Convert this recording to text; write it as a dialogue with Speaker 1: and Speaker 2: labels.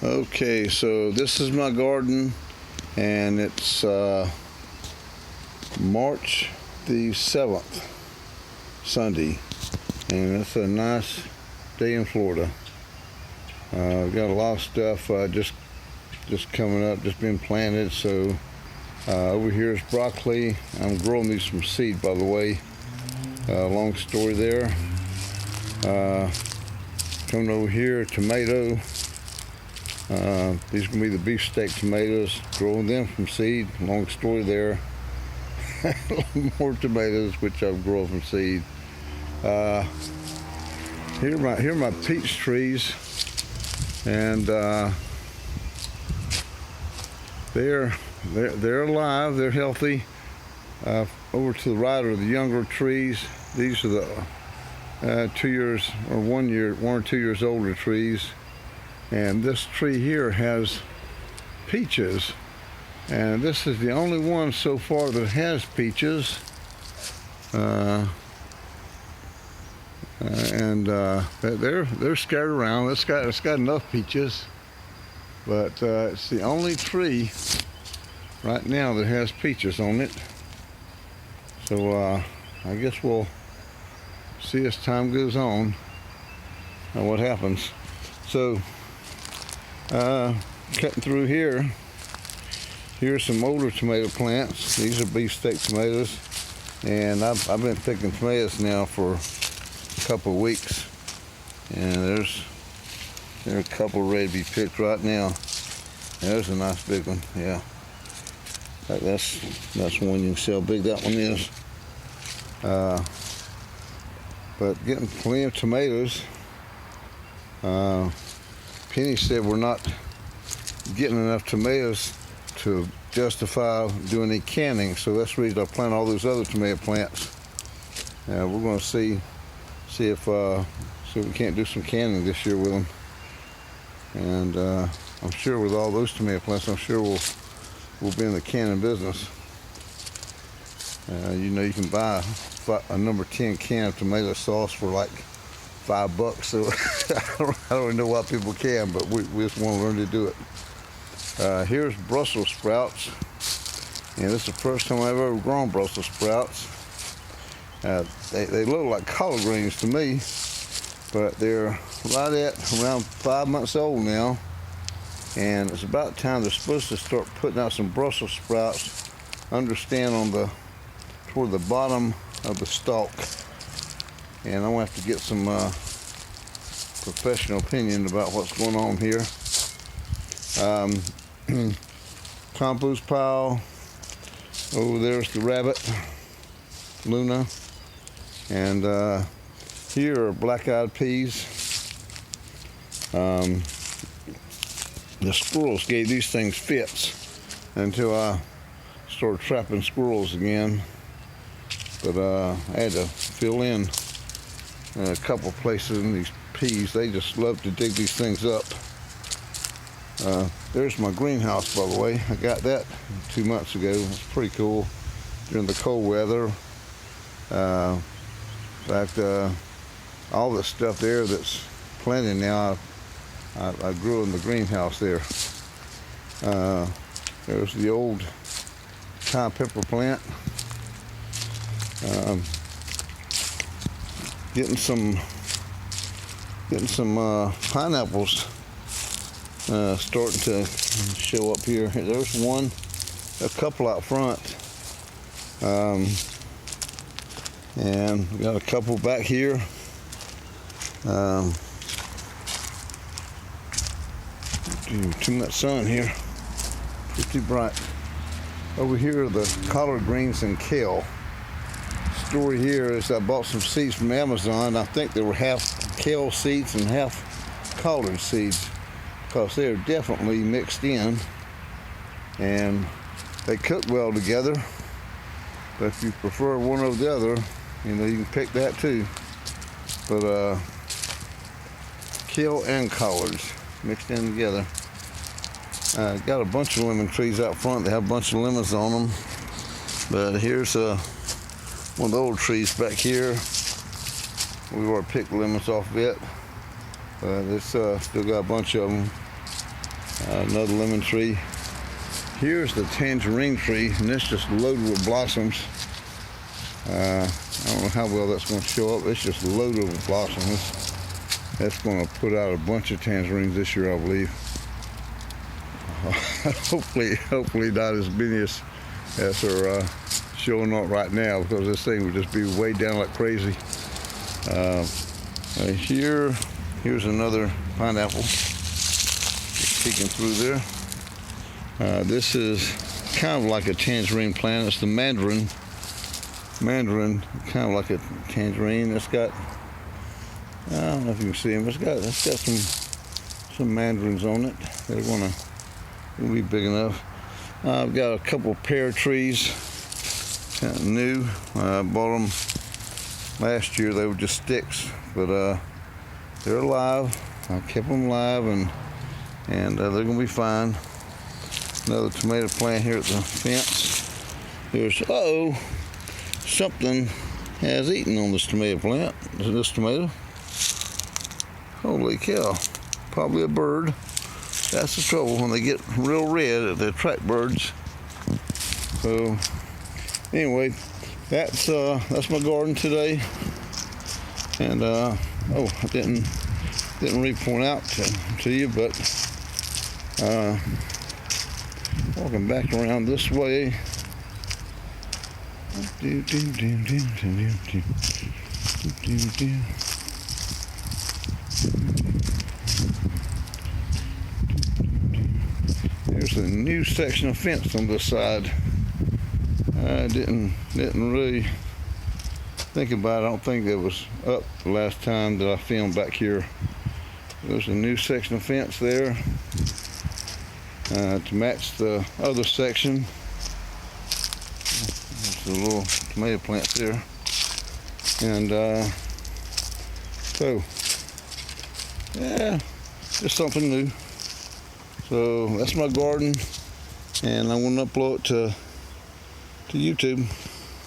Speaker 1: Okay, so this is my garden, and it's March the 7th, Sunday, and it's a nice day in Florida. I've got a lot of stuff just coming up, just been planted. So over here is broccoli. I'm growing these from seed, by the way. Long story there. Coming over here, tomato. These are going to be the beefsteak tomatoes, growing them from seed. Long story there. More tomatoes, which I've grown from seed. Here are my peach trees, and they're alive. They're healthy. Over to the right are the younger trees. These are the 2 years or 1 year, 1 or 2 years older trees. And this tree here has peaches, and this is the only one so far that has peaches. They're scattered around. It's got enough peaches, but it's the only tree right now that has peaches on it. So I guess we'll see as time goes on what happens. So cutting through here, here's some older tomato plants. These are beefsteak tomatoes, and I've been picking tomatoes now for a couple of weeks, and there are a couple ready to be picked right now. There's a nice big one. Yeah, that's one. You can see how big that one is. But getting plenty of tomatoes. Penny said we're not getting enough tomatoes to justify doing any canning, so that's the reason I plant all those other tomato plants. We're going to see if we can't do some canning this year with them. And I'm sure with all those tomato plants, I'm sure we'll be in the canning business. You can buy a number 10 can of tomato sauce for like $5. So I don't know why people can, but we just want to learn to do it. Here's Brussels sprouts, and this is the first time I've ever grown Brussels sprouts. They look like collard greens to me, but they're right at around 5 months old now, and it's about time they're supposed to start putting out some Brussels sprouts. Understand toward the bottom of the stalk, and I'm gonna have to get some professional opinion about what's going on here. Compost pile. Over there's the rabbit, Luna, and here are black-eyed peas. The squirrels gave these things fits until I started trapping squirrels again. But I had to fill in a couple places in these peas. They just love to dig these things up. There's my greenhouse, by the way. I got that 2 months ago. It's pretty cool during the cold weather. In fact, all the stuff there that's planted now, I grew in the greenhouse there. There's the old cayenne pepper plant. Getting some pineapples starting to show up here. There's a couple out front, and we got a couple back here. Too much sun here, pretty bright. Over here are the collard greens and kale. Story here is I bought some seeds from Amazon. I think they were half kale seeds and half collard seeds, because they're definitely mixed in, and they cook well together. But if you prefer one over the other, you can pick that too. But kale and collards mixed in together. Got a bunch of lemon trees out front. They have a bunch of lemons on them. But here's one of the old trees back here. We've already picked lemons off of it, but it's still got a bunch of them. Another lemon tree. Here's the tangerine tree, and it's just loaded with blossoms. I don't know how well that's going to show up. It's just loaded with blossoms. That's going to put out a bunch of tangerines this year, I believe. Hopefully not as many as are showing up right now, because this thing would just be way down like crazy. Here's another pineapple. Just peeking through there. This is kind of like a tangerine plant. It's the mandarin, kind of like a tangerine. It's got, I don't know if you can see them. It's got some mandarins on it. They're gonna be big enough. I've got a couple pear trees, kind of new. I bought them last year. They were just sticks, but they're alive. I kept them alive, and they're gonna be fine. Another tomato plant here at the fence. There's, something has eaten on this tomato plant. This tomato. Holy cow. Probably a bird. That's the trouble when they get real red. They attract birds. So anyway, that's my garden today. And I didn't really point out to you, but walking back around this way. There's a new section of fence on this side. I didn't really think about it. I don't think that was up the last time that I filmed back here. There's a new section of fence there to match the other section. There's the little tomato plants there. And so, yeah, just something new. So that's my garden, and I'm going to upload it to YouTube.